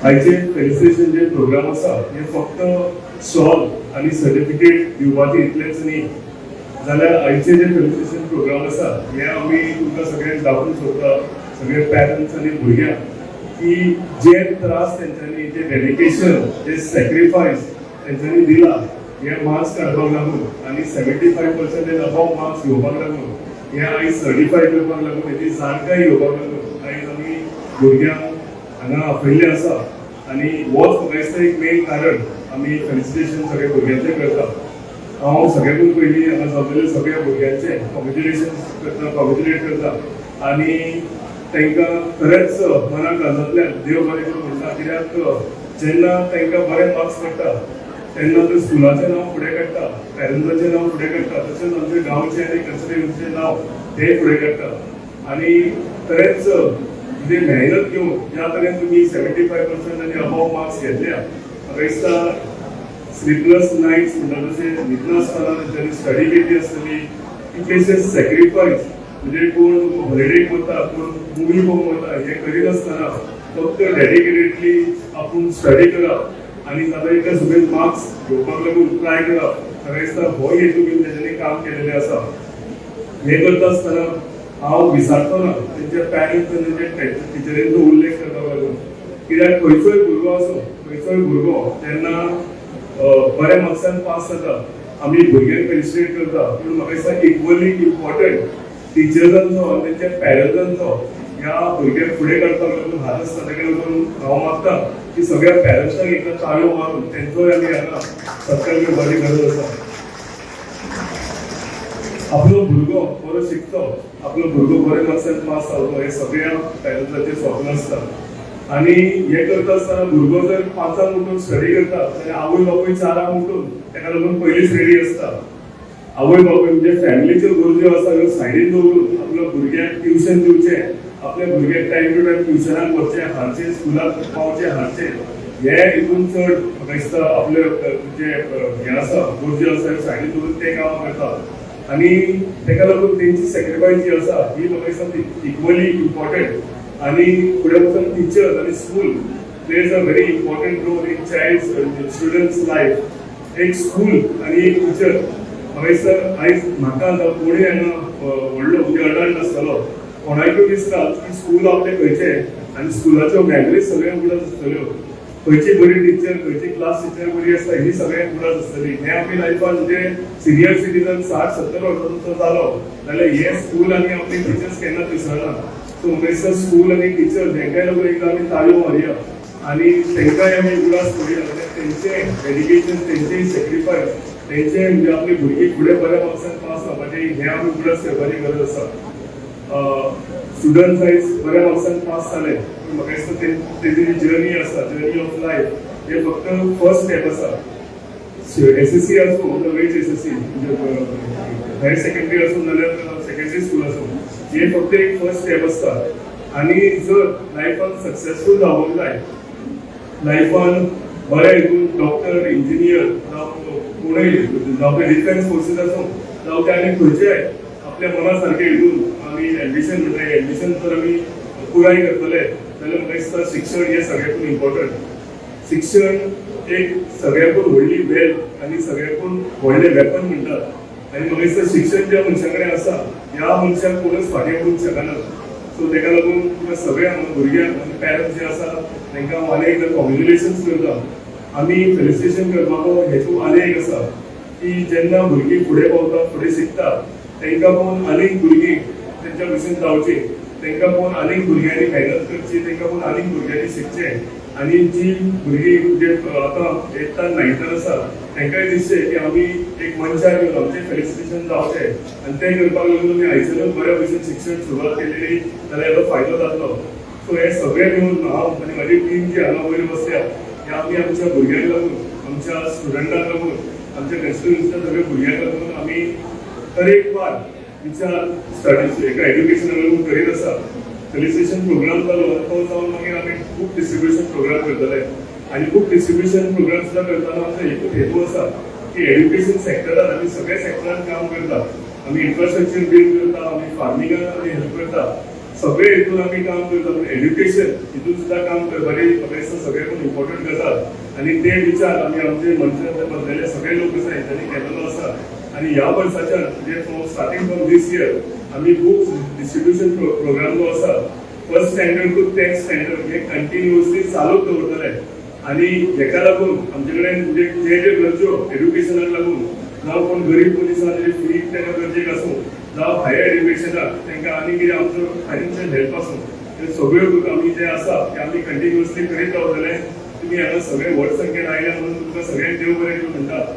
आयचे फेलिसिटेशन जे प्रोग्राम आसा हे फक्त शॉल आणि सर्टिफिकेट दिवपाचे इतलेच न्ही, जाल्यार आयचे जे फेलिसिटेशन प्रोग्राम आसा हे आमी तुमकां सगळ्यांक दाखोवन सोदता, सगळे पेरंट्स आनी भुरग्यांक, की जे त्रास तेंच्यांनी, जे डेडिकेशन, जे सॅक्रिफायस तेंच्यांनी दिला हे मार्क्स काडपाक लागून आनी 75% अबाव मार्क्स घेवपाक लागून, हे आयज सर्टिफाय करपाक लागून, हेची जाणकाय घेवपाक लागून आयज आमी भुरग्यांक हांगा आपयल्ले आसा. आनी होच म्हाका दिसता एक मेन कारण आमी फेलिसिटेशन सगळे भुरग्यांचे करता. हांव सगळ्यांकून पयलीं हांगा जमलेल्या सगळ्या भुरग्यांचे कॉंग्रॅच्युलेशन करता, कॉंग्रॅच्युलेट करता आनी तांकां खरेंच मनाक घालतल्यान देव बरें करूं म्हणटा. कित्याक जेन्ना तांकां बरे मार्क्स पडटा तेन्ना ते स्कुलाचें नांव फुडें काडटा, पेरंट्साचें नांव फुडें काडटा, तशेंच आमच्या गांवचें आनी कन्स्टिट्युएन्सीचें नांव ते फुडें काडटा. आनी खरेंच म्हणजे मेहनत घेवन ज्या तरेन तुमी 75% आनी अबाव मार्क्स घेतल्या, म्हाका दिसता स्लीपलेस नायट्स म्हणटा तशें न्हिदनासतना तेंच्यांनी स्टडी केल्ली आसतली, कितलेशे सॅक्रिफायस, म्हणजे कोण हॉलिडेक वता, कोण मुवी पळोवंक वता, हें करिनासतना फक्त डेडिकेटेडली आपूण स्टडी करप आनी ताका एका सगळे मार्क्स घेवपाक लागून ट्राय करप. म्हाका दिसता हो हेतू घेवन तेंच्यांनी काम केलेलें आसा. हें करता आसतना हांव विसरचो ना तेंच्या पेरंट्स आनी तेंच्या टिचरींचो उल्लेख करपाक लागून. कित्याक खंयचोय भुरगो आसूं, खंयचोय भुरगो जेन्ना बऱ्या मार्क्सान पास जाता आमी भुरग्यांक फेलिसिटेट करता, पूण म्हाका दिसता इक्वली इम्पॉर्टंट टिचर्सांचो आनी तेंच्या पेरंट्सांचो ह्या भुरग्यांक फुडें काडपाक लागून हात आसता. ताका लागून हांव मागता की सगळ्या पेरंट्सांक एकदां ताळयो मारून तेंचोय आमी हांगा सत्कार करपाची गरज आसा. आपलो भुरगो बरो शिकतो, आपलो भुरगो बऱ्या मार्क्सान पास जावचो, हे सगळ्या पेरंट्सांचें स्वप्न आसता. आनी हे करता आसतना भुरगो जर 5 उठून स्टडी करता जाल्यार आवय बापूय 4 उठून ताका लागून पयलींच रेडी आसता. आवय बापूय म्हणजे फॅमिलीच्यो गरजो आसा ह्यो सायडीन दवरून आपल्या भुरग्याक ट्युशन दिवचें, आपल्या भुरग्याक टायम टू टायम ट्युशनाक व्हरचें, हाडचें स्कुलाक पावचें, हाडचें, हे हितून चड म्हाका दिसता आपले जे हे आसा गरजो आसा ह्यो सायडीन दवरून ते काम करता. आनी ताका लागून तेंची सॅक्रिफायस जी आसा ही म्हाका दिसता इक्वली इम्पॉर्टंट. आनी फुडें वचून टिचर्स आनी school plays a very important role in child students life. एक स्कूल आनी एक टिचर म्हाका दिसता आयज म्हाका कोणूय हांगा व्हडलो म्हणजे अडल्ट आसतलो कोणाकूय दिसता की स्कूल आपलें खंयचें आनी स्कुलाच्यो मेमरीज सगळ्यो उगडास आसतल्यो. खंयची बरी टिचर, खंयची क्लास टिचर बरी आसता ही सगळ्यांक उगडास आसतली. हें आमी लायफान म्हणजे सिनियर सिटीजन 60-70 वर्सांचो जालो जाल्यार हे स्कूल आनी आपली टिचर्स केन्नाच विसरना. सो म्हाका दिसता स्कूल आनी टिचर्स हेंकाय लागून एकदां आमी ताळयो मारया आनी तेंकाय आमी उगडास करुया. तेंचें डेडिकेशन, तेंचें सॅक्रिफायस, तेंचें म्हणजे आपली भुरगीं फुडें बऱ्या मार्क्सान पास जावपाचें हें आमी उगडास करपाची गरज आसा. स्टुडंट्स आयज बऱ्या मार्क्सान पास जाले पूण म्हाका दिसता तेजी जी जर्नी आसा, जर्नी ऑफ लायफ, हे फक्त फर्स्ट स्टेप आसा. SSC आसूं ना वेज SSC म्हणजे हायर सेकंडरी आसूं नाल्यार सेकंडरी स्कूल आसूं, हे फक्त एक फर्स्ट स्टेप आसता. आनी जर लायफान सक्सेसफूल जावंक जाय, लायफान बऱ्या हितून डॉक्टर, इंजिनियर जावं कोणूय जावं ते डिफेन्स फोर्सीस आसूं जावं ते आनी खंयचेय आपल्या मना सारके हितून आमी एम्बिशन म्हणटा एम्बिशन जर आमी पुराय करतले जाल्यार म्हाका दिसता शिक्षण हें सगळ्यांकून इम्पॉर्टंट. शिक्षण एक सगळ्यांकून व्हडली वेल्थ आनी सगळ्यांकून व्हडलें वेपन म्हणटात. आनी म्हाका दिसता शिक्षण ज्या मनशा कडेन आसा ह्या मनशाक कोणूच फाटीं उरूंक शकना. सो ताका लागून तुका सगळ्या भुरग्यांक आनी पेरंट्स जे आसा तांकां हांव आनी एकदां कॉंग्रॅच्युलेशन्स करता. आमी फेलिसिटेशन करपाचो हेतू आनी एक आसा की जेन्ना भुरगीं फुडें पावता, फुडें शिकता, तांकां पळोवन आनीक भुरगीं तेंच्या भशेन जावचीं, तांकां पळोवन आनीक भुरग्यांनी मेहनत करची, तांकां पळोवन आनीक भुरग्यांनी शिकचें. आनी जी भुरगीं जे आतां 8th and 9th आसा तांकांय दिसचें की आमी एक मनशाक घेवन आमचें फेलिसिटेशन जावचें आनी तें करपाक लागून आमी आयजूनच बऱ्या भशेन शिक्षण सुरवात केलेली जाल्यार हेजो फायदो जातलो. सो हे सगळें घेवन हांव आनी म्हाजी टीम जी हांगा वयर बसल्या हे आमी आमच्या भुरग्यांक लागून, आमच्या स्टुडंटांक लागून, आमच्या कॉन्स्टिट्युएन्सीच्या सगळ्या भुरग्यांक लागून आमी तरेकवार विचार स्टडी एका एड्युकेशना लागून करीत आसा. फेलिसिटेशन प्रोग्राम जालो तो जावन मागीर आमी खूब डिस्ट्रिब्युशन प्रोग्राम करतले आनी खूब डिस्ट्रिब्युशन प्रोग्राम सुद्दां करतना आमचो एकूच हेतू आसा की एड्युकेशन सेक्टरान आमी सगळ्या सेक्टरान काम करता. आमी इन्फ्रास्ट्रक्चर बिल्ड करता, आमी फार्मिंगाक आमी हेल्प करता, सगळे हितून आम्ही काम करता. एज्युकेशन हितून सुद्धा काम बरे सगळ्याकून इम्पॉर्टंट गजाल आणि ते विचार आम्ही आमचे मंचांत बसलेले सगळे लोक आसात त्यांनी केलेलो आसा. आणि ह्या वर्साच्या म्हणजे स्टार्टिंग फ्रॉम दीस इयर आम्ही बुक्स डिस्ट्रीब्युशन प्रोग्राम जो आसा first standard to 10th standard हे कंटिन्युअसली चालूच दवरतले. आणि हेका लागून आमचे कडेन म्हणजे जे गरजो एज्युकेशनाक लागून जावं कोण गरीब मनीस फी तेका गरजेक आसूं जावं हायर एज्युकेशनाक तांकां आनी कितें आमचो फायनान्शियल हेल्प आसूं ते सगळ्यो आमी जे आसा ते आमी कंटिन्युअसली करीत रावतले. तुम्ही हांगा सगळे व्हड संख्येन आयल्या म्हणून तुमकां सगळ्यांक देव बरें म्हणटा.